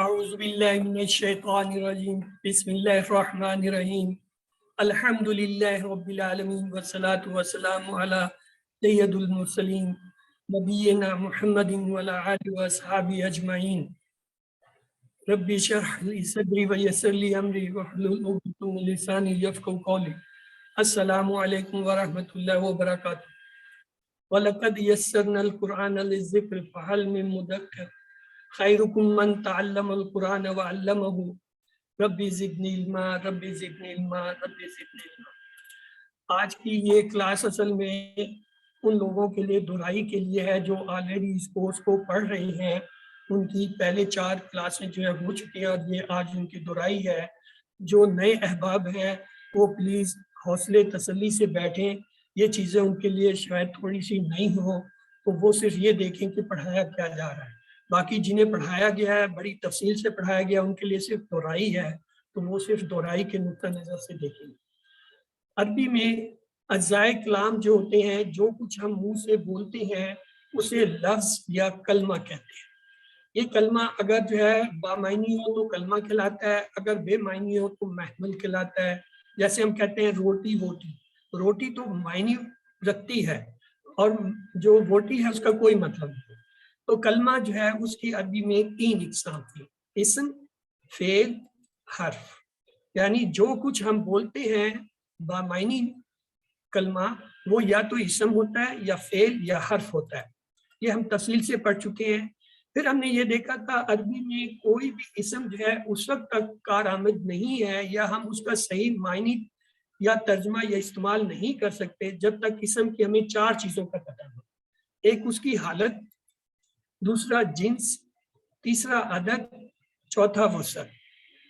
اعوذ باللہ من الشیطان الرجیم بسم اللہ الرحمن الرحیم الحمد للہ رب العالمین والصلاة والسلام علی سید المرسلین نبینا محمد وعلی آلہ واصحابہ اجمعین رب اشرح لی صدری ویسر لی امری واحلل عقدۃ من لسانی یفقهوا قولی. السلام علیکم ورحمۃ اللہ وبرکاتہ. وَلَقَدْ يَسَّرْنَا الْقُرْآنَ لِلذِّكْرِ فَهَلْ مِن مُّدَّكِرٍ خَيْرُكُم مَّن تَعَلَّمَ الْقُرْآنَ وَعَلَّمَهُ رَبِّ زِدْنِی عِلْمًا رَبِّ زِدْنِی عِلْمًا رَبِّ زِدْنِی عِلْمًا. آج کی یہ کلاس اصل میں ان لوگوں کے لیے دہرائی کے لیے ہے جو آلریڈی اس کورس کو پڑھ رہے ہیں. ان کی پہلے 4 کلاسیں جو ہے ہو چکی ہیں اور یہ آج ان کی دہرائی ہے. جو نئے احباب ہیں وہ پلیز حوصلے تسلی سے بیٹھیں. یہ چیزیں ان کے لیے شاید تھوڑی سی نئی ہوں تو وہ صرف یہ دیکھیں کہ پڑھایا کیا جا رہا ہے. باقی جنہیں پڑھایا گیا ہے بڑی تفصیل سے پڑھایا گیا ان کے لیے صرف دہرائی ہے تو وہ صرف دہرائی کے نقطہ نظر سے دیکھیں. عربی میں اجزائے کلام جو ہوتے ہیں جو کچھ ہم منہ سے بولتے ہیں اسے لفظ یا کلمہ کہتے ہیں. یہ کلمہ اگر جو ہے بامعنی ہو تو کلمہ کہلاتا ہے، اگر بے معنی ہو تو محمل کہلاتا ہے. جیسے ہم کہتے ہیں روٹی ووٹی، روٹی تو معنی رکھتی ہے اور جو ووٹی ہے اس کا کوئی مطلب نہیں. تو کلمہ جو ہے اس کی عربی میں 3 اقسام تھی: اسم، فعل، حرف. یعنی جو کچھ ہم بولتے ہیں بامعنی کلمہ وہ یا تو اسم ہوتا ہے یا فعل یا حرف ہوتا ہے. یہ ہم تفصیل سے پڑھ چکے ہیں. پھر ہم نے یہ دیکھا تھا عربی میں کوئی بھی اسم جو ہے اس وقت تک کارآمد نہیں ہے یا ہم اس کا صحیح معنی یا ترجمہ یا استعمال نہیں کر سکتے جب تک اسم کی ہمیں 4 چیزوں کا پتہ ہو. ایک اس کی حالت، دوسرا جنس، تیسرا عدد، چوتھا وصف.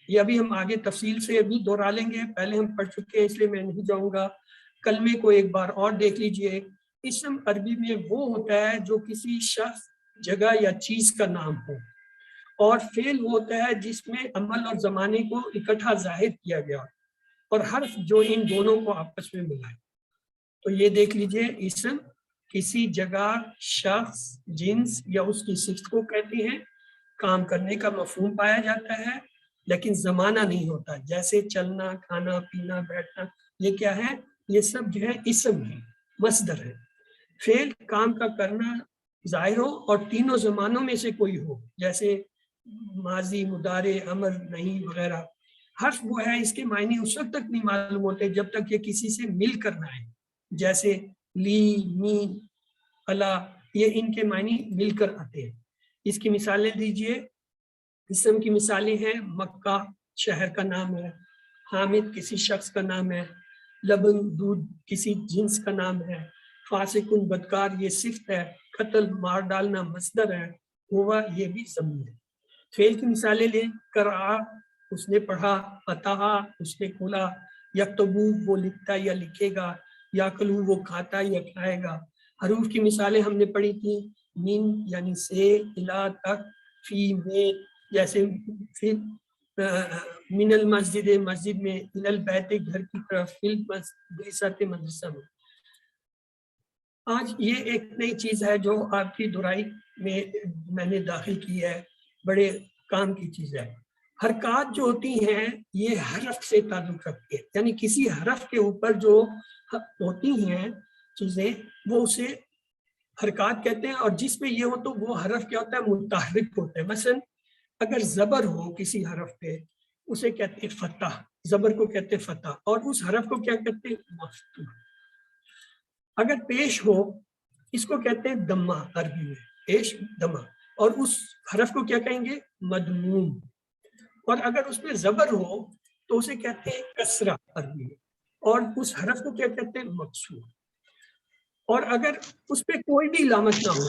یہ ابھی ہم آگے تفصیل سے ابھی دہرا لیں گے، پہلے ہم پڑھ چکے ہیں اس لیے میں نہیں جاؤں گا. کلمے کو ایک بار اور دیکھ لیجئے. اسم عربی میں وہ ہوتا ہے جو کسی شخص، جگہ یا چیز کا نام ہو، اور فعل وہ ہوتا ہے جس میں عمل اور زمانے کو اکٹھا ظاہر کیا گیا، اور حرف جو ان دونوں کو آپس میں ملائے. تو یہ دیکھ لیجئے، اسم کسی جگہ، شخص، جنس یا اس کی صفت کو کہتے ہیں. کام کرنے کا مفہوم پایا جاتا ہے لیکن زمانہ نہیں ہوتا. جیسے چلنا، کھانا، پینا، بیٹھنا، یہ کیا ہے؟ یہ سب جو ہے اسم ہے، مصدر ہے. فعل کام کا کرنا ظاہر ہو اور تینوں زمانوں میں سے کوئی ہو، جیسے ماضی، مضارع، امر، نہیں وغیرہ. حرف وہ ہے اس کے معنی اس وقت تک نہیں معلوم ہوتے جب تک یہ کسی سے مل کر نہ آئے. جیسے لی، می، الا، یہ ان کے معنی مل کر آتے ہیں. اس کی مثالیں دیجئے. اسم کی مثالیں ہیں: مکہ شہر کا نام ہے، حامد کسی شخص کا نام ہے، لبن دودھ کسی جنس کا نام ہے، فاسقن بدکار یہ صفت ہے، قتل مار ڈالنا مصدر ہے، ہوا یہ بھی ضمیر ہے. فعل کی مثالیں لیں: قرأ اس نے پڑھا، فتح اس نے کھولا، یکتبو وہ لکھتا یا لکھے گا، یاکلو وہ کھاتا یا کھائے گا. حروف کی مثالیں ہم نے پڑھی تھی: من یعنی سے، الا تک، فی میں، جیسے پھر من المسجد مسجد میں، الی البیت گھر کی طرف، فی المدرسہ مدرسہ میں. آج یہ ایک نئی چیز ہے جو آپ کی دہرائی میں نے داخل کی ہے، بڑے کام کی چیز ہے. حرکات جو ہوتی ہیں یہ حرف سے تعلق رکھتی ہے، یعنی کسی حرف کے اوپر جو ہوتی ہیں چیزیں وہ اسے حرکات کہتے ہیں، اور جس میں یہ ہو تو وہ حرف کیا ہوتا ہے؟ متحرک ہوتا ہے. مثلا اگر زبر ہو کسی حرف پہ اسے کہتے ہیں فتح، زبر کو کہتے ہیں فتح، اور اس حرف کو کیا کہتے ہیں؟ مفتوح. اگر پیش ہو اس کو کہتے ہیں دمہ، عربی میں پیش دمہ، اور اس حرف کو کیا کہیں گے؟ مدموم. اور اگر اس میں زبر ہو تو اسے کہتے ہیں کسرہ عربی میں، اور اس حرف کو کیا کہتے ہیں؟ مکسور. اور اگر اس پہ کوئی بھی علامت نہ ہو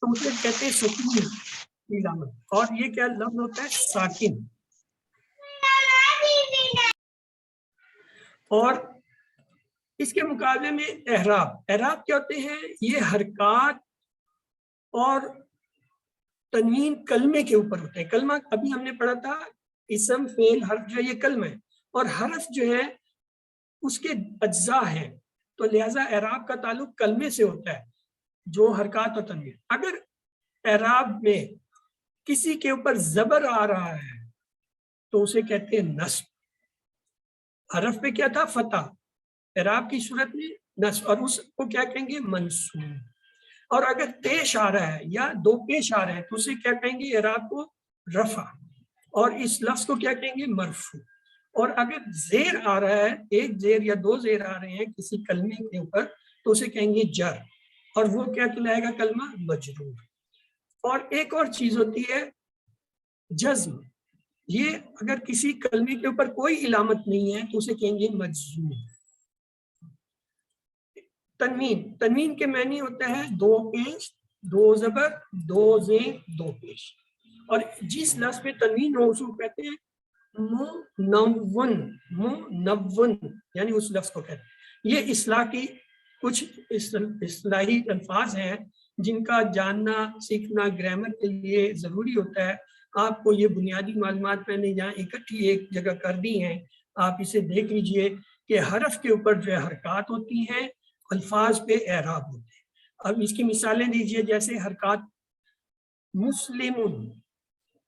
تو اسے کہتے ہیں سکون کی علامت، اور یہ کیا لفظ ہوتا ہے؟ ساکن. اور اس کے مقابلے میں اعراب. اعراب کیا ہوتے ہیں؟ یہ حرکات اور تنوین کلمے کے اوپر ہوتے ہیں. کلمہ ابھی ہم نے پڑھا تھا، اسم، فعل، حرف جو ہے یہ کلمہ ہے، اور حرف جو ہے اس کے اجزاء ہیں، تو لہٰذا اعراب کا تعلق کلمے سے ہوتا ہے جو حرکات اور تنوین. اگر اعراب میں کسی کے اوپر زبر آ رہا ہے تو اسے کہتے ہیں نصب. حرف پہ کیا تھا؟ فتح. اعراب کی صورت میں نصب، اور اس کو کیا کہیں گے؟ منصوب. اور اگر پیش آ رہا ہے یا دو پیش آ رہے ہیں تو اسے کیا کہیں گے؟ اعراب کو رفع. اور اس لفظ کو کیا کہیں گے؟ مرفوع. اور اگر زیر آ رہا ہے، ایک زیر یا دو زیر آ رہے ہیں کسی کلمے کے اوپر تو اسے کہیں گے جر. اور وہ کیا کہلائے گا؟ کلمہ مجرور. اور ایک اور چیز ہوتی ہے جزم. یہ اگر کسی کلمے کے اوپر کوئی علامت نہیں ہے تو اسے کہیں گے مجزوم. تنوین. تنوین کے معنی ہوتا ہے دو پیش، دو زبر، دو زیر، دو پیش. اور جس لفظ پہ تنوین ہو اس کو کہتے ہیں منون. منون یعنی اس لفظ کو کہتے ہیں. یہ اصلاح کی کچھ اصطلاحی الفاظ ہیں جن کا جاننا سیکھنا گرامر کے لیے ضروری ہوتا ہے. آپ کو یہ بنیادی معلومات میں نے یہاں اکٹھی ایک جگہ کر دی ہیں، آپ اسے دیکھ لیجئے کہ حرف کے اوپر جو حرکات ہوتی ہیں، الفاظ پہ اعراب ہوتے ہیں. اب اس کی مثالیں دیجئے، جیسے حرکات مسلم،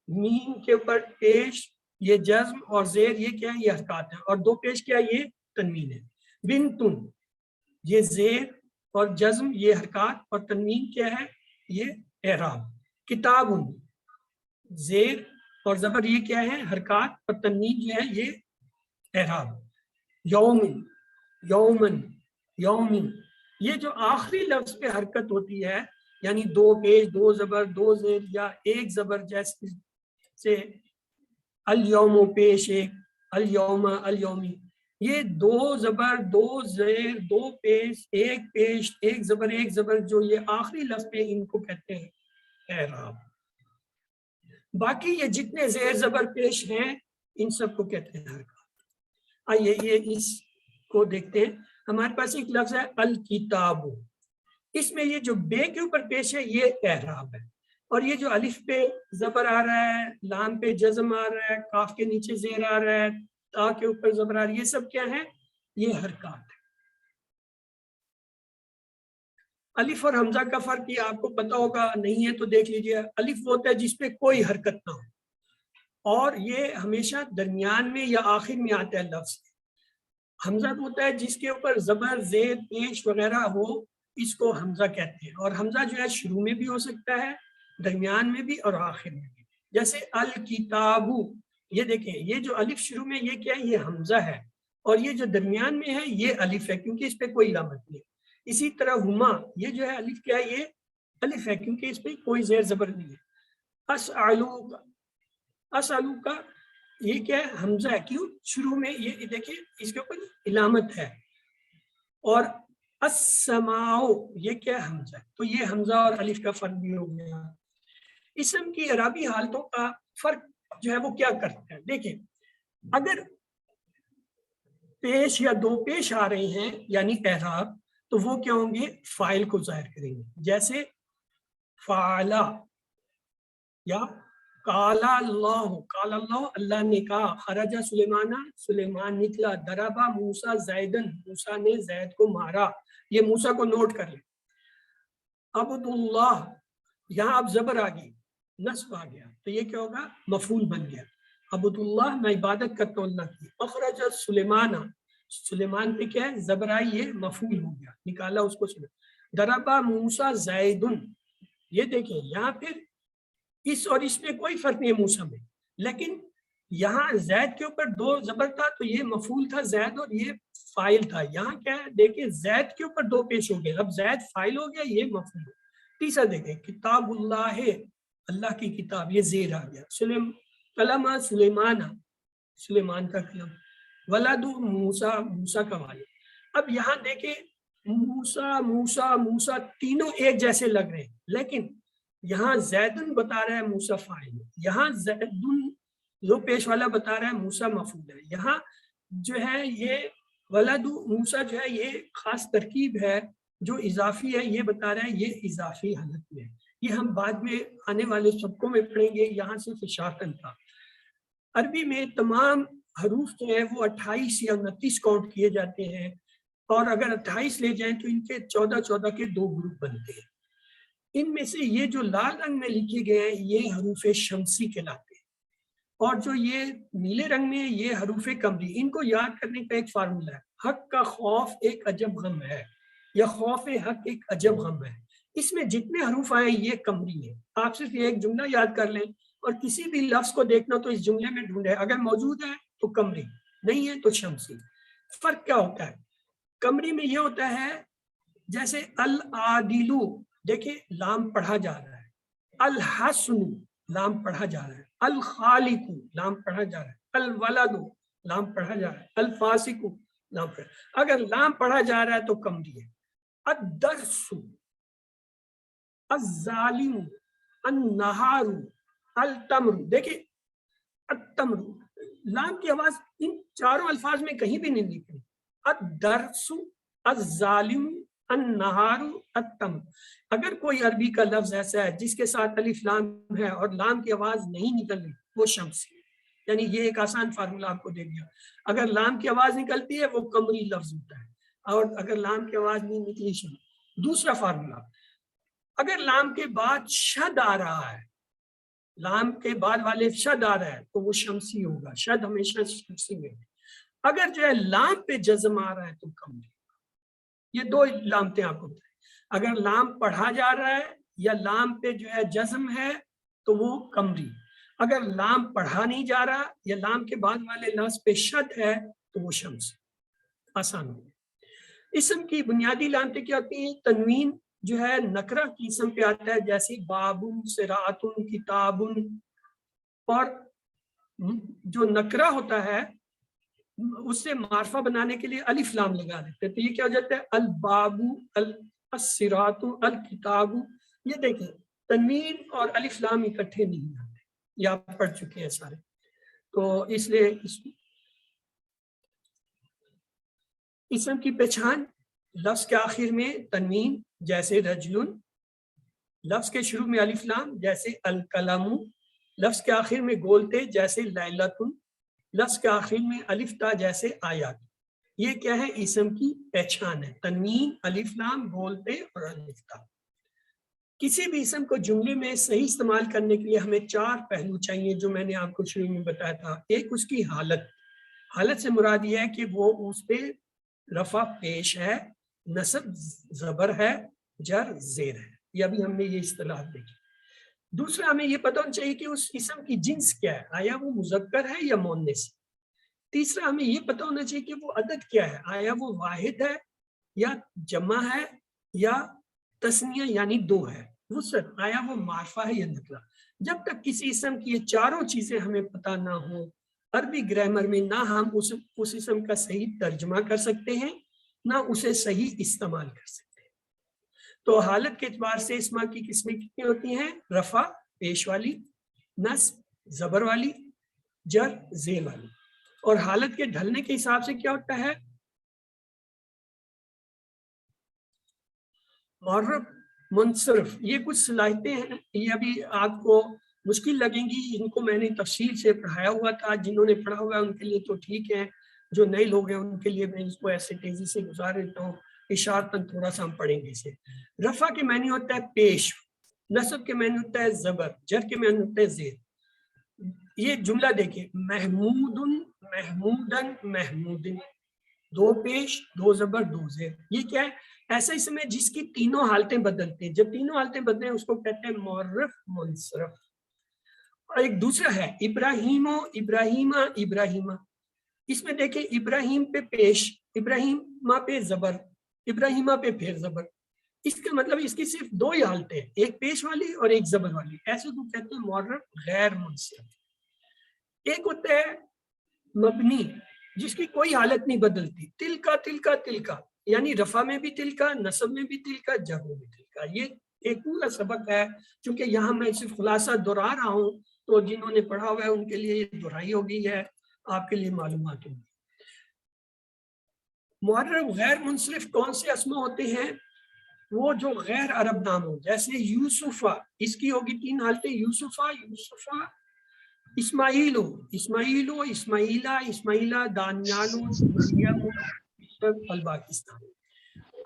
میم کے اوپر پیش یہ جزم اور زیر یہ کیا ہے؟ یہ حرکات ہیں. اور دو پیش کیا؟ یہ تنوین ہے. بنتن یہ زیر اور جزم یہ حرکات اور تنوین کیا ہے؟ یہ اعراب. کتاب زیر اور زبر یہ کیا ہے؟ حرکات اور تنوین جو ہے یہ اعراب. یومن یومن یومن یہ جو آخری لفظ پہ حرکت ہوتی ہے، یعنی دو پیش، دو زبر، دو زیر یا ایک زبر، جیسے سے الیوم پیش ایک، الیوم الیومی، یہ دو زبر، دو زیر، دو پیش، ایک زبر جو یہ آخری لفظ پہ ان کو کہتے ہیں اعراب. باقی یہ جتنے زیر زبر پیش ہیں ان سب کو کہتے ہیں حرکات. آئیے یہ اس کو دیکھتے ہیں. ہمارے پاس ایک لفظ ہے الکتاب. اس میں یہ جو بے کے اوپر پیش ہے یہ اعراب ہے، اور یہ جو الف پہ زبر آ رہا ہے، لام پہ جزم آ رہا ہے، کاف کے نیچے زیر آ رہا ہے، تا کے اوپر زبر آ رہا ہے، یہ سب کیا ہے؟ یہ حرکات ہے. الف اور حمزہ کا فرق یہ آپ کو پتا ہوگا، نہیں ہے تو دیکھ لیجیے. الف وہ ہوتا ہے جس پہ کوئی حرکت نہ ہو، اور یہ ہمیشہ درمیان میں یا آخر میں آتا ہے لفظ. حمزہ ہوتا ہے جس کے اوپر زبر، زیر، پیش وغیرہ ہو، اس کو حمزہ کہتے ہیں. اور حمزہ جو ہے شروع میں بھی ہو سکتا ہے، درمیان میں بھی اور آخر میں بھی. جیسے الکتاب، یہ دیکھیں یہ جو الف شروع میں یہ کیا ہے؟ یہ حمزہ ہے، اور یہ جو درمیان میں ہے یہ الف ہے کیونکہ اس پہ کوئی علامت نہیں. اسی طرح ہما، یہ جو ہے الف کیا ہے؟ یہ الف ہے کیونکہ اس پہ کوئی زیر زبر نہیں ہے. اسالوک، اسالوک کا یہ کیا ہے؟ حمزہ ہے. کیوں؟ شروع میں یہ دیکھیں اس کے اوپر علامت ہے. اور السماء یہ کیا ہے؟ حمزہ ہے. تو یہ حمزہ اور الف کا فرق بھی ہو گیا. اسم کی اعرابی حالتوں کا فرق جو ہے وہ کیا کرتا ہے؟ دیکھیں اگر پیش یا دو پیش آ رہے ہیں یعنی اعراب، تو وہ کیا ہوں گے؟ فاعل کو ظاہر کریں گے. جیسے فعلا یا قالا اللہ، قال اللہ اللہ نے کہا. خرج سلیمان سلیمان نکلا. ضربا موسیٰ زیدن موسیٰ نے زید کو مارا. یہ موسیٰ کو نوٹ کر لیں. عبد اللہ یہاں اب زبر آ گئی، نصب آ گیا، تو یہ کیا ہوگا؟ مفعول بن گیا. عبد اللہ میں عبادت کرتا ہوں اللہ کی. اخرج سلیمان سلیمان پہ کیا ہے؟ زبر آئی، یہ مفعول ہو گیا، نکالا اس کو. ضربا موسیٰ زیدن، یہ دیکھیں یہاں پھر اس اور اس میں کوئی فرق نہیں ہے موسیٰ میں، لیکن یہاں زید کے اوپر دو زبر تھا تو یہ مفعول تھا زید، اور یہ فاعل تھا. یہاں کیا ہے؟ دیکھیں زید کے اوپر دو پیش ہو گئے، اب زید فاعل ہو گیا، یہ مفعول. تیسرا دیکھیں کتاب اللہ، اللہ کی کتاب، یہ زیر آ گیا. کلم سلیمان سلیمان کا کلم. ولد موسیٰ موسیٰ کا والد. اب یہاں دیکھیں موسیٰ موسیٰ موسیٰ تینوں ایک جیسے لگ رہے ہیں، لیکن یہاں زیدن بتا رہا ہے موسیٰ فاعل ہے، یہاں زیدن جو پیش والا بتا رہا ہے موسیٰ مفعول ہے. یہاں جو ہے یہ ولد موسیٰ جو ہے یہ خاص ترکیب ہے جو اضافی ہے، یہ بتا رہا ہے یہ اضافی حالت میں ہے. یہ ہم بعد میں آنے والے سبقوں میں پڑھیں گے. یہاں صرف اشارتاً تھا. عربی میں تمام حروف جو ہیں وہ 28 یا 29 کاؤنٹ کیے جاتے ہیں، اور اگر 28 لے جائیں تو ان کے 14 کے دو گروپ بنتے ہیں. ان میں سے یہ جو لال رنگ میں لکھے گئے ہیں یہ حروف شمسی کہلاتے ہیں، اور جو یہ نیلے رنگ میں یہ حروف قمری. ان کو یاد کرنے کا ایک فارمولا ہے، حق کا خوف ایک عجب غم ہے، یا خوف حق ایک عجب غم ہے. اس میں جتنے حروف آئے یہ قمری ہے. آپ صرف یہ ایک جملہ یاد کر لیں اور کسی بھی لفظ کو دیکھنا تو اس جملے میں ڈھونڈے، اگر موجود ہے تو قمری، نہیں ہے تو شمسی. فرق کیا ہوتا ہے؟ قمری میں یہ ہوتا ہے جیسے العادلو، دیکھیں لام پڑھا جا رہا ہے، الحسن لام پڑھا جا رہا ہے، الخالق لام پڑھا جا رہا ہے، الولد لام پڑھا جا رہا ہے، الفاسق لام پڑھا. اگر لام پڑھا جا رہا ہے تو قمری ہے. الدرس، الظالم، النہار، التمر. دیکھیں التمر لام کی آواز ان چاروں الفاظ میں کہیں بھی نہیں نکلی. الدرس، الظالم، النہار، التمر. اگر کوئی عربی کا لفظ ایسا ہے جس کے ساتھ الف لام ہے اور لام کی آواز نہیں نکل رہی وہ شمسی ہے. یعنی یہ ایک آسان فارمولا آپ کو دے دیا. اگر لام کی آواز نکلتی ہے وہ قمری لفظ ہوتا ہے، اور اگر لام کی آواز نہیں نکلی شمسی. دوسرا فارمولا، اگر لام کے بعد شد آ رہا ہے، لام کے بعد والے شد آ رہا ہے تو وہ شمسی ہوگا. شد ہمیشہ شمسی میں. اگر جو ہے لام پہ جزم آ رہا ہے تو قمری. یہ دو علامتیں آپ کو بتائیں. اگر لام پڑھا جا رہا ہے یا لام پہ جو ہے جزم ہے تو وہ قمری. اگر لام پڑھا نہیں جا رہا یا لام کے بعد والے لفظ پہ شد ہے تو وہ شمسی. آسان ہو. اسم کی بنیادی علامتیں کیا ہوتی ہیں؟ تنوین جو ہے نکرہ کی اسم پہ آتا ہے، جیسے بابن، صراطن، کتابن. اور جو نکرہ ہوتا ہے اس سے معرفہ بنانے کے لیے الف لام لگا دیتے ہیں، تو یہ کیا ہو جاتا ہے؟ الباب، الصراط، الکتاب. یہ دیکھیں تنوین اور الف لام اکٹھے نہیں آتے، یہ آپ پڑھ چکے ہیں سارے. تو اس لیے اسم کی پہچان، لفظ کے آخر میں تنوین جیسے رجل، لفظ کے شروع میں الف لام جیسے القلم، لفظ کے آخر میں گولتے جیسے لیلۃ، لفظ کے آخر میں الف تا جیسے آیات. یہ کیا ہے؟ اسم کی پہچان ہے، تنوین، الف لام، گولتے اور الف تا. کسی بھی اسم کو جملے میں صحیح استعمال کرنے کے لیے ہمیں 4 پہلو چاہیے جو میں نے آپ کو شروع میں بتایا تھا. ایک اس کی حالت، حالت سے مراد یہ ہے کہ وہ اس پہ رفع پیش ہے، نصب زبر ہے، جر زیر ہے. یہ ابھی ہم نے یہ اصطلاح دیکھی. دوسرا ہمیں یہ پتہ ہونا چاہیے کہ اس اسم کی جنس کیا ہے، آیا وہ مذکر ہے یا مؤنث. تیسرا ہمیں یہ پتہ ہونا چاہیے کہ وہ عدد کیا ہے، آیا وہ واحد ہے یا جمع ہے یا تثنیہ یعنی 2 ہے. وسعت، آیا وہ معرفہ ہے یا نکرہ. جب تک کسی اسم کی یہ چاروں چیزیں ہمیں پتہ نہ ہوں، عربی گرامر میں نہ ہم اس اسم کا صحیح ترجمہ کر سکتے ہیں نہ اسے صحیح استعمال کر سکتے ہیں. تو حالت کے اعتبار سے اسما کی قسمیں کتنی ہوتی ہیں؟ رفع پیش والی، نصب زبر والی، جر زیر والی. اور حالت کے ڈھلنے کے حساب سے کیا ہوتا ہے؟ معرب، منصرف. یہ کچھ صلاحیتیں ہیں، یہ ابھی آپ کو مشکل لگیں گی، ان کو میں نے تفصیل سے پڑھایا ہوا تھا. جنہوں نے پڑھا ہوا ہے ان کے لیے تو ٹھیک ہے، جو نئے لوگ ہیں ان کے لیے میں اس کو ایسے تیزی سے گزار دیتا ہوں. اشارتاً تھوڑا سا ہم پڑھیں گے اسے. رفع کے معنی ہوتا ہے پیش، نصب کے معنی ہوتا ہے زبر، جر کے معنی ہوتا ہے زیر. یہ جملہ دیکھیں، محمود، محمودن، محمودن. 2 پیش، 2 زبر، 2 زیر. یہ کیا ہے؟ ایسا اسم ہے جس کی تینوں حالتیں بدلتے ہیں. جب تینوں حالتیں بدلیں اس کو کہتے ہیں معرف منصرف. اور ایک دوسرا ہے ابراہیم و ابراہیمہ، ابراہیمہ. اس میں دیکھیں ابراہیم پہ پیش، ابراہیمہ پہ زبر، ابراہیمہ پہ پھر زبر. اس کا مطلب اس کی صرف 2 ہی حالتیں، ایک پیش والی اور ایک زبر والی. ایسے کو کہتے ہیں معرف غیر منصرف. ایک ہوتا ہے مبنی جس کی کوئی حالت نہیں بدلتی، تلکا تلکا تلکا، یعنی رفع میں بھی تلکا، نصب میں بھی تلکا، جر میں بھی تلکا. یہ ایک پورا سبق ہے، چونکہ یہاں میں صرف خلاصہ دہرا رہا ہوں تو جنہوں نے پڑھا ہوا ہے ان کے لیے یہ دہرائی ہو گئی ہے، آپ کے لیے معلومات ہوگی. معرب غیر منصرف کون سے اسما ہوتے ہیں؟ وہ جو غیر عرب نام ہو، جیسے یوسفہ، اس کی ہوگی 3 حالتیں، یوسفہ، یوسفہ، اسماعیلو، اسماعیلو، اسماعیلہ، اسماعیلہ، دانیالو، مریم، الپاکستان.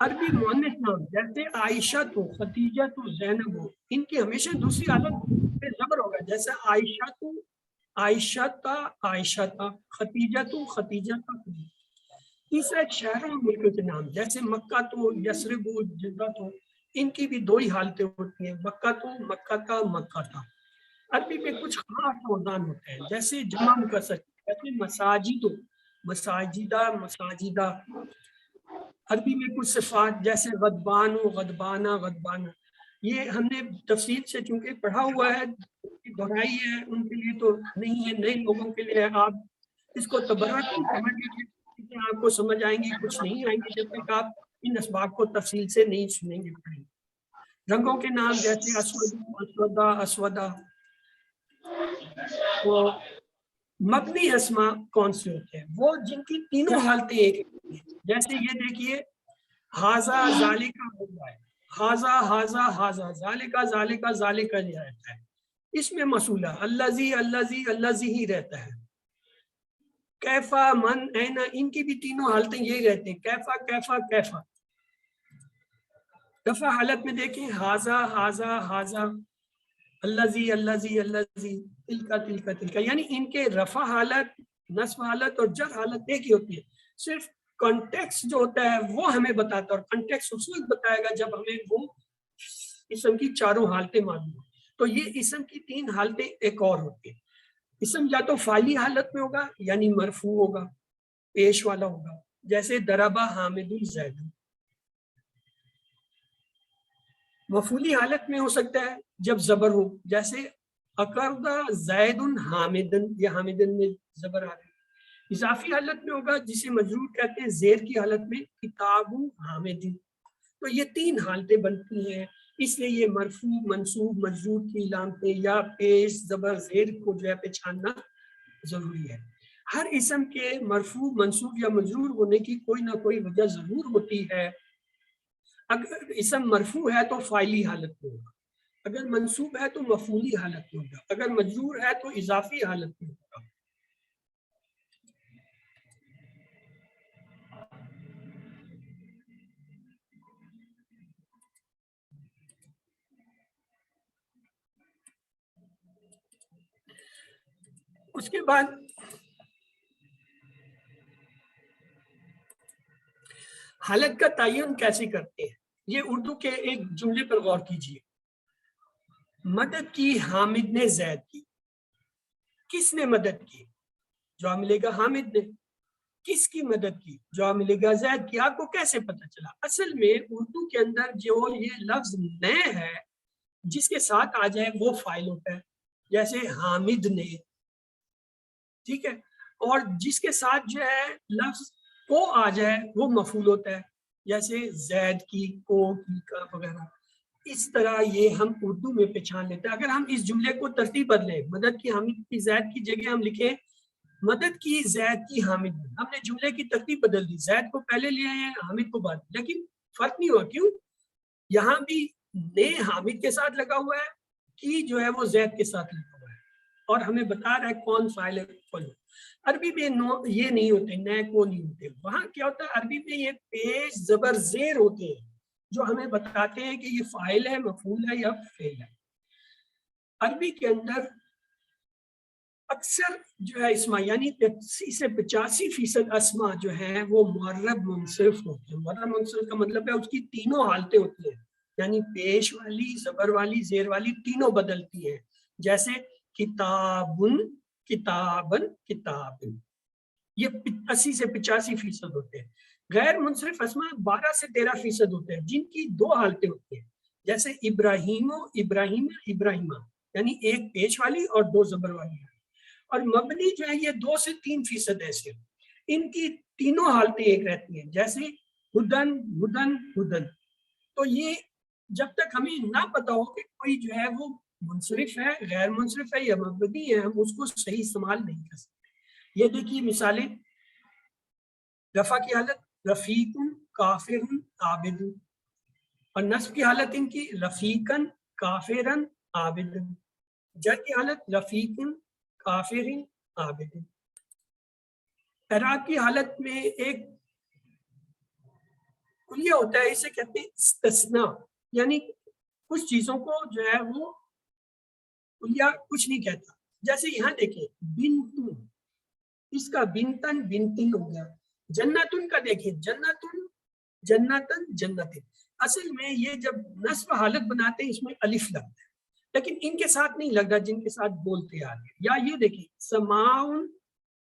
عربی مؤنث نام جیسے عائشہ تو، خدیجہ تو، زینب ہو، ان کی ہمیشہ دوسری حالت پہ زبر ہوگا، جیسے عائشہ تو، عائشہ تا، عائشہ تا، خدیجہ تو، خدیجہ تا۔ تیسرا ایک شہروں اور ملکوں کے نام جیسے مکہ تو، یثرب ہو، جدہ تو، ان کی بھی دو ہی حالتیں ہوتی ہیں، مکہ تو، مکہ تا، مکہ تا۔ عربی میں کچھ خاص اوزان ہوتے ہیں جیسے جمع مکسر، جیسے مساجد ہو، مساجدہ، مساجدہ۔ عربی میں کچھ صفات جیسے غضبان و، غضبانہ، غضبانہ۔ یہ ہم نے تفصیل سے چونکہ پڑھا ہوا ہے، دہرائی ہے، ان کے لیے تو نہیں ہے، نئے لوگوں کے لیے آپ اس کو تبرک سمجھ لیجیے، آپ کو سمجھ آئیں گی، کچھ نہیں آئیں گے جب تک آپ ان اسباب کو تفصیل سے نہیں سنیں گے پڑھیں گے۔ رنگوں کے نام جیسے اسود، اسودہ، اسودہ۔ وہ مبنی اسما کون سے ہوتے ہیں؟ وہ جن کی تینوں حالتیں ایک ہیں، جیسے یہ دیکھیے ہاذا ذالکا ہوتا ہے، ہاذا ہاذا ہاذا، ذالکا ذالکا ذالکا یہ رہتا ہے، اس میں مسئولہ الذی الذی الذی ہی رہتا ہے۔ کیفا، من، اینا، ان کی بھی تینوں حالتیں یہی رہتے ہیں، کیفا کیفا کیفا۔ رفع حالت میں دیکھیں ہاذا ہاذا ہاذا، الذی الذی الذی، تلکا تلکا تلکا، یعنی ان کے رفع حالت، نصب حالت اور جر حالت ایک ہی ہوتی ہے، صرف کانٹیکس جو ہوتا ہے وہ ہمیں بتاتا ہے، اور کانٹیکس اس وقت بتائے گا جب ہمیں وہ اسم کی چاروں حالتیں معلوم ہوں۔ تو یہ اسم کی تین حالتیں ایک اور ہوتی ہیں، اسم یا تو فعلی حالت میں ہوگا یعنی مرفوع ہوگا، پیش والا ہوگا، جیسے ضربہ حامد الزید۔ مفعولی حالت میں ہو سکتا ہے جب زبر ہو، جیسے اقرض زید حامدن، یہ حامدن میں زبر آ رہی ہے۔ اضافی حالت میں ہوگا جسے مجرور کہتے ہیں، زیر کی حالت میں کتاب حامدن۔ تو یہ تین حالتیں بنتی ہیں، اس لیے یہ مرفوع، منصوب، مجرور کی علامتیں یا پیش، زبر، زیر کو جو ہے پہچاننا ضروری ہے۔ ہر اسم کے مرفوع، منصوب یا مجرور ہونے کی کوئی نہ کوئی وجہ ضرور ہوتی ہے۔ اگر اسم مرفوع ہے تو فاعلی حالت میں ہوگا، اگر منصوب ہے تو مفعولی حالت میں ہوگا، اگر مجرور ہے تو اضافی حالت میں ہوگا۔ اس کے بعد حالت کا تعین کیسے کرتے ہیں، یہ اردو کے ایک جملے پر غور کیجیے۔ مدد کی حامد نے زید کی، کس نے مدد کی؟ جو ملے گا حامد نے۔ کس کی مدد کی؟ جو ملے گا زید کی۔ آپ کو کیسے پتہ چلا؟ اصل میں اردو کے اندر جو یہ لفظ میں ہے جس کے ساتھ آ جائے وہ فاعل ہوتا ہے، جیسے حامد نے، ٹھیک ہے، اور جس کے ساتھ جو ہے لفظ کو آ جائے وہ مفعول ہوتا ہے، جیسے زید کی، کو کی، کا وغیرہ۔ اس طرح یہ ہم اردو میں پہچان لیتے ہیں۔ اگر ہم اس جملے کو ترتیب بدلیں، مدد کی حامد کی زید کی جگہ ہم لکھیں مدد کی زید کی حامد نے، ہم نے جملے کی ترتیب بدل دی، زید کو پہلے لے آئے ہیں، حامد کو بعد، لیکن فرق نہیں ہوا۔ کیوں؟ یہاں بھی نے حامد کے ساتھ لگا ہوا ہے، کی جو ہے وہ زید کے ساتھ لگا ہوا ہے، اور ہمیں بتا رہا ہے کون فاعل ہے کون۔ عربی میں یہ نہیں ہوتے، نئے کو نہیں ہوتے، وہاں کیا ہوتا ہے عربی میں یہ پیش، زبر، زیر ہوتے ہیں جو ہمیں بتاتے ہیں کہ یہ فاعل ہے، مفعول ہے یا فعل ہے۔ عربی کے اندر اکثر جو ہے اسما یعنی 80 سے 85% اسما جو ہیں وہ معرب منصرف ہوتے ہیں۔ معرب منصرف کا مطلب ہے اس کی تینوں حالتیں ہوتی ہیں، یعنی پیش والی، زبر والی، زیر والی تینوں بدلتی ہیں، جیسے کتابن، کتابن، کتابن۔ یہ 80 سے 85% ہوتے ہیں۔ غیر منصرف اسما 12 سے 13% ہوتے ہیں جن کی دو حالتیں ہوتی ہیں، جیسے ابراہیم، ابراہیم، ابراہیمہ، یعنی ایک پیش والی اور دو زبر والی ہے۔ اور مبنی جو ہے یہ 2 سے 3% ایسے، ان کی تینوں حالتیں ایک رہتی ہیں، جیسے ہدن، ہدن، ہدن۔ تو یہ جب تک ہمیں نہ پتا ہو کہ کوئی جو ہے وہ منصرف ہے، غیر منصرف ہے یا مبنی ہے، ہم اس کو صحیح استعمال نہیں کر سکتے۔ یہ دیکھیے مثالیں، رفع کی حالت رفیق، کافر، عابد، اور نصب کی حالت ان کی رفیقن، کافرن، عابد، جر کی حالت رفیق، کافر، عابد۔ اعراب کی حالت میں ایک کلیہ ہوتا ہے اسے کہتے ہیں استثناء، یعنی کچھ چیزوں کو جو ہے وہ کلیہ کچھ نہیں کہتا. جیسے یہاں دیکھیں بنتن، اس کا بنتن بنتن ہو گیا. جنتن کا دیکھیں جنتن جنتن جنتن. اصل میں یہ جب نصب حالت بناتے ہیں اس میں الف لگتا ہے، لیکن ان کے ساتھ نہیں لگ رہا جن کے ساتھ بولتے آ رہے. یا یہ دیکھیں سماؤن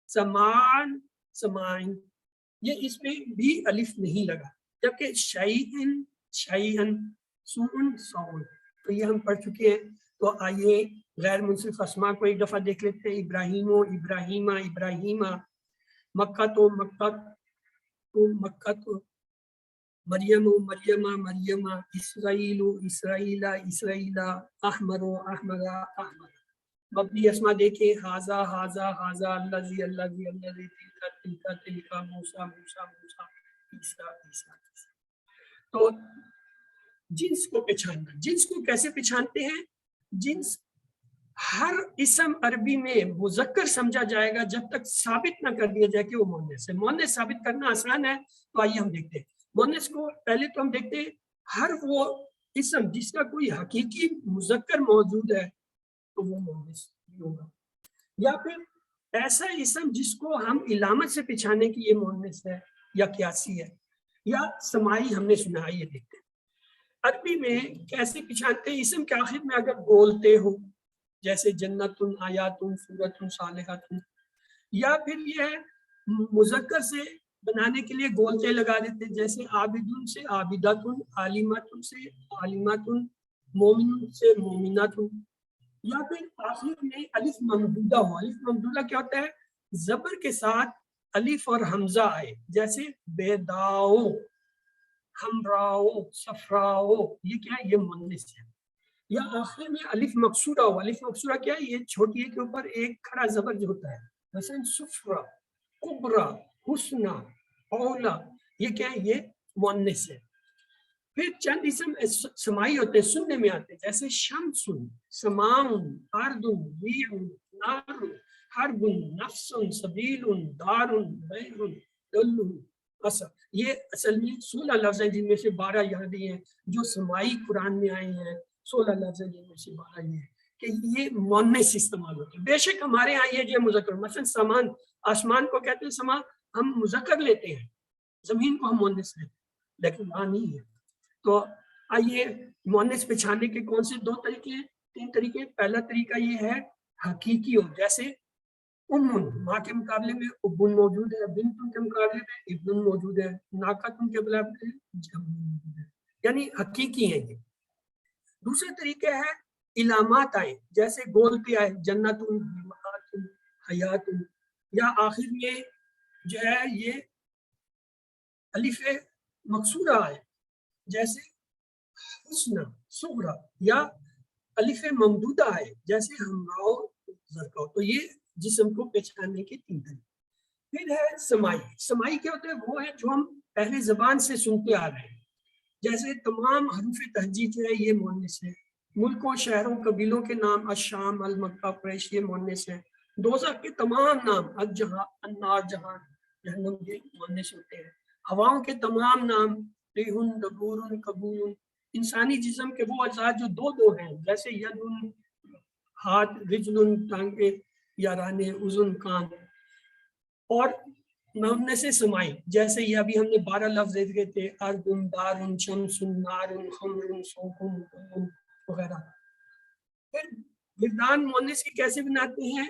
سمان سمائن، یہ اس میں بھی الف نہیں لگا. جبکہ شیئن شیئن سون سون، تو یہ ہم پڑھ چکے ہیں. تو آئیے غیر منصرف اسماء کو ایک دفعہ دیکھ لیتے ہیں. ابراہیم و ابراہیمہ ابراہیمہ، مکہ تو مکہ تو مکہ تو، مریم و مریمہ مریمہ، اسرائیل و اسرائیلہ اسرائیلہ، احمر و احمرہ احمر. مبنی اسما دیکھیں حاضہ حاضہ حاضہ، اللذی اللذی اللذی، تلکا تلکا تلکا، موسیٰ موسیٰ موسیٰ، عیسیٰ عیسیٰ عیسیٰ. تو جنس کو پہچاننا. جنس کو کیسے پہچانتے ہیں؟ جنس ہر اسم عربی میں مذکر سمجھا جائے گا جب تک ثابت نہ کر دیا جائے کہ وہ مؤنث ہے. مؤنث ثابت کرنا آسان ہے، تو آئیے ہم دیکھتے ہیں. مؤنث کو پہلے تو ہم دیکھتے ہیں ہر وہ اسم جس کا کوئی حقیقی مذکر موجود ہے تو وہ مؤنث ہوگا، یا پھر ایسا اسم جس کو ہم علامت سے پہچانے کی یہ مؤنث ہے یا قیاسی ہے یا سماعی. ہم نے سنا یہ دیکھتے ہیں عربی میں کیسے پہچانتے ہیں. اسم کے آخر میں اگر بولتے ہو جیسے جنتن آیاتن سورتن صالحاتن، یا پھر یہ ہے مذکر سے بنانے کے لیے گولتے لگا دیتے ہیں جیسے عابدن سے عابداتن، عالماتن سے عالماتن، مومن سے مومناتن. یا پھر آخر میں الف ممدودہ ہو. الف ممدودہ کیا ہوتا ہے؟ زبر کے ساتھ الف اور حمزہ آئے، جیسے بیداؤ ہمراؤ صفراؤ، یہ کیا ہے؟ یہ مؤنث ہے. یا آخر میں الف مقصورہ ہو. الف مقصورہ کیا ہے؟ یہ چھوٹی ہے کے اوپر ایک کھڑا زبر جو ہوتا ہے، مثلا صفرا کبرا حسنا اولا، یہ کیا ہے؟ یہ مؤنث ہے. پھر چند اسم سماعی ہوتے ہیں، سننے میں آتے ہیں، جیسے شمسن سماؤن اردن ریعن نارن حربن نفسن سبیلن دارن بیرن دلن اصل. یہ اصل میں 16 لفظ ہیں جن میں سے 12 یہاں ہیں جو سماعی قرآن میں آئے ہیں. 16 لفظ ہیں جن میں سے 12 یہ ہیں کہ یہ مؤنث استعمال ہوتے ہیں. بے شک ہمارے ہاں یہ جو مذکر، مثلا سمان آسمان کو کہتے ہیں سما، ہم مذکر لیتے ہیں، زمین کو ہم مؤنث لیتے ہیں، لیکن وہاں نہیں ہے. تو آئیے مؤنث پہچاننے کے کون سے 2 طریقے ہیں؟ 3 طریقے. پہلا طریقہ یہ ہے حقیقی ہو، جیسے امن، ماں کے مقابلے میں ابن موجود ہے، بنتن کے مقابلے میں ابن موجود ہے، ناقتن کے مقابلے میں جمع موجود ہے، یعنی حقیقی ہیں یہ. دوسرے طریقے ہے علامات آئے، جیسے گول پہ آئے جنتن حیاتن، یا آخر میں جو ہے یہ الف مقصورہ آئے جیسے حسنہ صغرا، یا الف ممدودہ ہے جیسے ہمراؤ زرکاؤ. تو یہ جسم کو پہچاننے کے 3 طریقے. پھر ہے سماعی. سماعی کیا ہوتا ہے؟ وہ ہے جو ہم پہلے زبان سے سنتے آ رہے ہیں، جیسے تمام حروف تہجی جو ہے یہ مؤنث ہے. ملکوں شہروں قبیلوں کے نام، الشام المکہ قریش، یہ مؤنث ہے. دوزخ کے تمام نام، الجہاں النار جہاں جہنم، یہ مؤنث ہوتے ہیں. ہواؤں کے تمام نام، ریحن دبور قبول. انسانی جسم کے وہ اجزاء جو 2 ہیں، جیسے یدن ہاتھ، رجل ٹانگیں، یا رانے اذن کان. اور مؤنث سماعی جیسے یہ ابھی ہم نے 12 لفظ دیکھے تھے، ارضن دارن شمسن نارن خمرن سوکن وغیرہ. پھر گردان مؤنث کی کیسے بناتے ہیں؟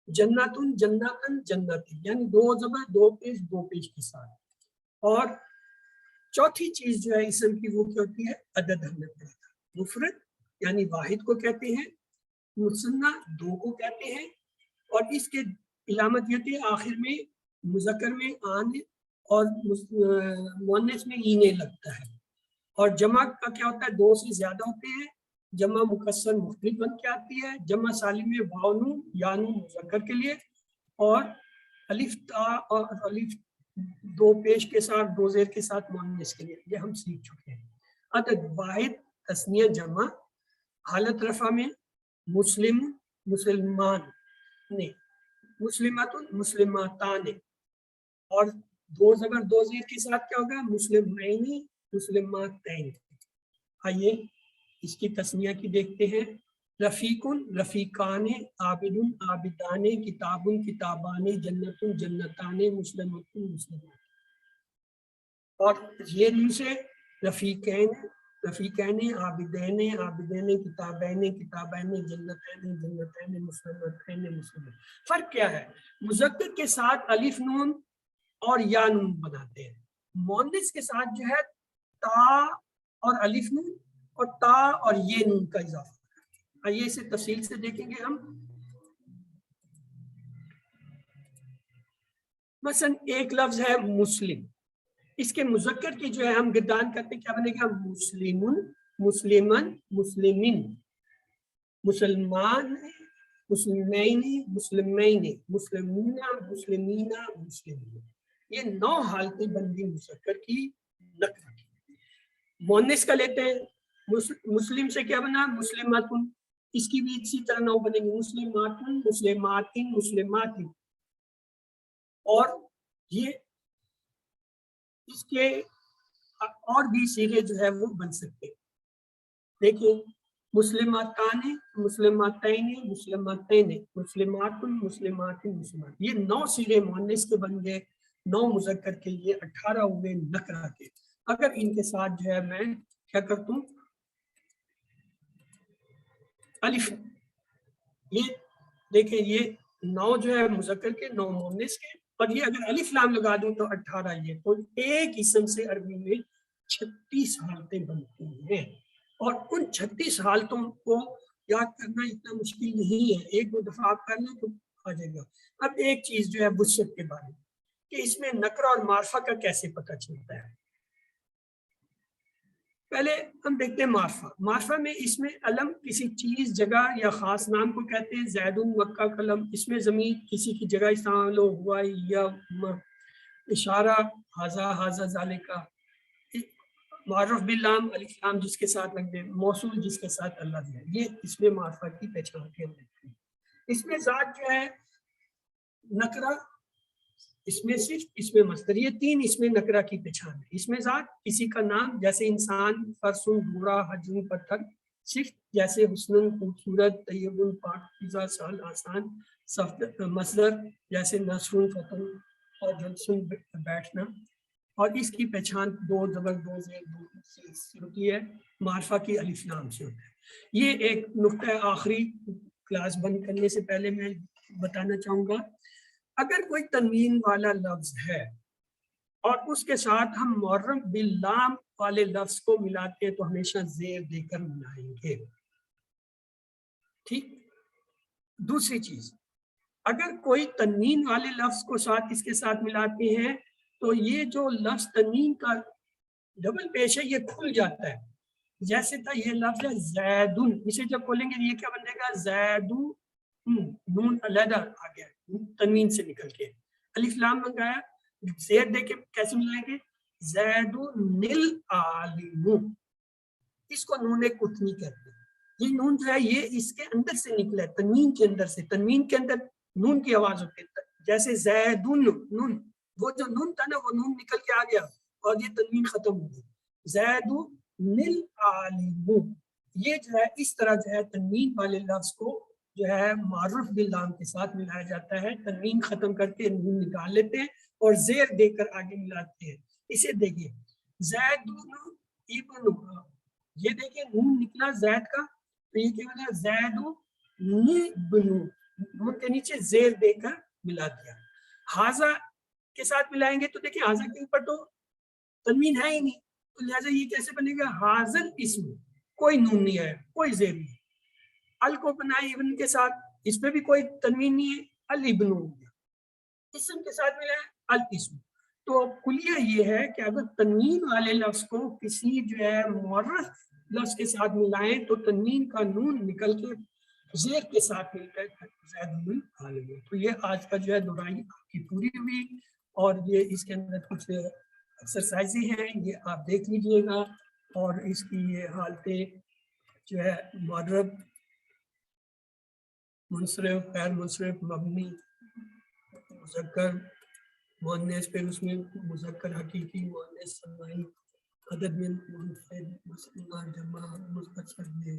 جنتن جنتن جنتن، یعنی 2 زبر 2 پیش کے ساتھ. اور چوتھی چیز جو ہے اسم کی وہ کیا ہوتی ہے؟ عدد. ہم نے پڑھا تھا مفرد یعنی واحد کو کہتے ہیں، مثنیٰ 2 کو کہتے ہیں، اور اس کے علامت یہ ہوتی ہے آخر میں مذکر میں آن اور مؤنث میں اینے لگتا ہے. اور جمع کا کیا ہوتا ہے؟ 2 سے زیادہ ہوتے ہیں. جمع مکسر مختلف بن کے آتی ہے. جمع سالم میں واو نون یا نون مذکر کے لیے، اور الف تا اور الف 2 پیش کے ساتھ 2 زیر کے ساتھ مؤنث کے لیے. یہ ہم سیکھ چکے ہیں. عدد واحد تثنیہ جمع. حالت رفع میں مسلم مسلمان نے، مسلمات مسلماتان. اور دو زبر دو زیر کے ساتھ کیا ہوگا؟ مسلمینی مسلماتین. آئیے اس کی تسمیہ کی دیکھتے ہیں. رفیقن رفیقان، عابدن عابدان، کتابن کتابان، جنتن جنتان، مسلمتن مسلمات. اور یہ نون سے رفیقین رفیقین، عابدین عابدین، کتابین کتابین، جنتین جنتین، مسلمتین مسلمات. فرق کیا ہے؟ مذکر کے ساتھ الف نون اور یا نون بناتے ہیں، مؤنث کے ساتھ جو ہے تا اور الف نون اور تا اور یہ نون کا اضافہ. آئیے اسے تفصیل سے دیکھیں گے ہم. مثلا ایک لفظ ہے مسلم، اس کے مذکر کی جو ہے ہم گردان کرتے ہیں، کیا بنے گا؟ مسلمن مسلمن مسلمین، مسلمان مسلمین مسلمین، مسلمون مسلمین مسلمین. یہ 9 حالتیں بن گئی مذکر کی نکرہ کی. مؤنث کا لیتے ہیں، مسلم سے کیا بنا؟ مسلماتن. اس کی بھی اسی طرح 9 بنے گی، مسلماتن مسلماتن مسلماتن. اور یہ اس کے اور بھی صیغے جو ہے وہ بن سکتے ہیں. دیکھیں مسلماتان مسلماتین مسلماتین، مسلماتن مسلماتن مسلمات. یہ 9 صیغے مؤنث کے بن گئے، 9 مذکر کے لیے 18 ہوئے نکرہ کے. اگر ان کے ساتھ جو ہے میں کیا کرتا ہوں؟ الف. یہ دیکھیں یہ 9 جو ہے مذکر کے، 9 مؤنث کے، اور یہ اگر الف لام لگا دوں تو 18. یہ تو ایک اسم سے عربی میں 36 حالتیں بنتی ہیں، اور ان 36 حالتوں کو یاد کرنا اتنا مشکل نہیں ہے، ایک دو دفعہ آپ کر لیں تو آ جائے گا. اب ایک چیز جو ہے وسعت کے بارے میں کہ اس میں نکرہ اور معرفہ کا کیسے پتہ چلتا ہے. پہلے ہم دیکھتے ہیں معرفہ. معرفہ میں اس میں علم کسی چیز جگہ یا خاص نام کو کہتے ہیں. زید مکہ قلم، اس میں ضمیر کسی کی جگہ استعمال ہوا یا اشارہ حاذا حاذا ذالکا. معرف باللام الف لام جس کے ساتھ لگ دیں، موصول جس کے ساتھ اللہ دیا. یہ اس میں معرفہ کی پہچان کے ہیں. اس میں ذات جو ہے نکرہ، اس میں صرف اس میں مصدر، یہ 3 اس میں نکرہ کی پہچان ہے. اس میں ذات کسی کا نام جیسے انسان، فرسن گھوڑا، حجم پتھر. صرف جیسے حسن خوبصورت، طیب پاک فضا، سہل آسان. مصدر جیسے نصر فتح اور جلسن بیٹھنا. اور اس کی پہچان 2 زبر 2 زیر 2 سے ہوتی ہے، معرفہ کی الف لام سے ہوتا ہے. یہ ایک نقطہ آخری کلاس بند کرنے سے پہلے میں بتانا چاہوں گا. اگر کوئی تنوین والا لفظ ہے اور اس کے ساتھ ہم معرف باللام والے لفظ کو ملاتے ہیں تو ہمیشہ زیر دے کر ملائیں گے. ٹھیک. دوسری چیز، اگر کوئی تنوین والے لفظ کو ساتھ اس کے ساتھ ملاتے ہیں تو یہ جو لفظ تنوین کا ڈبل پیش ہے یہ کھل جاتا ہے. جیسے تھا یہ لفظ ہے زیدن، اسے جب کھولیں گے یہ کیا بنے گا؟ زیدو. نون علیحدہ آ گیا تنوین سے نکل کے، الف لام منگایا، زیر دے کے کیسے ملائیں گے؟ زیدن العالم. اس کو نون قطنی کہتے ہیں. یہ نون جو ہے یہ اس کے اندر سے نکلا ہے، تنوین کے اندر سے. تنوین کے اندر نون کی آواز ہوتی ہے، جیسے زیدن نون، وہ جو نون تھا نا وہ نون نکل کے آ گیا اور یہ تنوین ختم ہو گئی. زیدن العالم. یہ جو ہے اس طرح جو ہے تنوین والے لفظ کو جو ہے معرف باللام کے ساتھ ملایا جاتا ہے. تنوین ختم کر کے نون نکال لیتے ہیں اور زیر دے کر آگے ملاتے ہیں. اسے دیکھیے زید ابن، یہ دیکھیے نون نکلا زید کا تو یہ کیا بنا؟ زید ابن، نون کے نیچے زیر دے کر ملا دیا. حاذا کے ساتھ ملائیں گے تو دیکھیں حاذا کے اوپر تو تنوین ہے ہی نہیں، تو لہٰذا یہ کیسے بنے گا؟ حاذل اسم، کوئی نون نہیں ہے، کوئی زیر نہیں. ال کو بنائے ابن کے ساتھ، اس پہ بھی کوئی تنوین نہیں ہے، الابن ہو گیا. اسم کے ساتھ ملا ہے الاسم. تو کلیہ یہ ہے کہ اگر تنوین والے لفظ کو کسی جو ہے معرف لفظ کے ساتھ ملائیں تو تنوین کا نون نکل کے زیر کے ساتھ مل کر زید العالم. تو یہ آج کا جو ہے دہرائی آپ کی پوری ہوئی، اور یہ اس کے اندر کچھ ایکسرسائزیں ہیں، یہ آپ دیکھ لیجئے گا. اور اس کی یہ حالتیں جو ہے معرب، منصرف، غیر منصرف، مبنی، مذکر، مؤنث پھر اس میں مذکر حقیقی مؤنث سمائی عدد میں منفرد مثنیٰ جمع مذکر میں.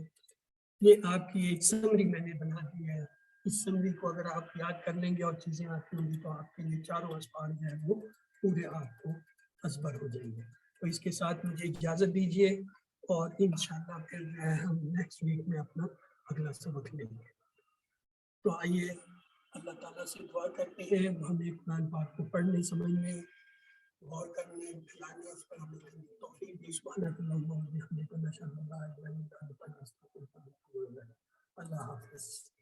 یہ آپ کی ایک سمری میں نے بنا دی ہے. اس سمری کو اگر آپ یاد کر لیں گے اور چیزیں آتی ہوں گی تو آپ کے لیے چاروں اسباق جو ہے وہ پورے آپ کو ازبر ہو جائیں گے. تو اس کے ساتھ مجھے اجازت دیجیے اور انشاءاللہ پھر جو ہے ہم نیکسٹ ویک میں اپنا اگلا سبق لیں گے. تو آئیے اللہ تعالیٰ سے دعا کرتے ہیں ہمیں قرآن پاک کو پڑھنے سمجھنے غور کرنے پھیلانے اس پر عمل کرنے کی توفیق دی. سبحانک اللہم و بحمدک نشہد ان لا الہ الا انت نستغفرک ونتوب الیک. اللہ حافظ.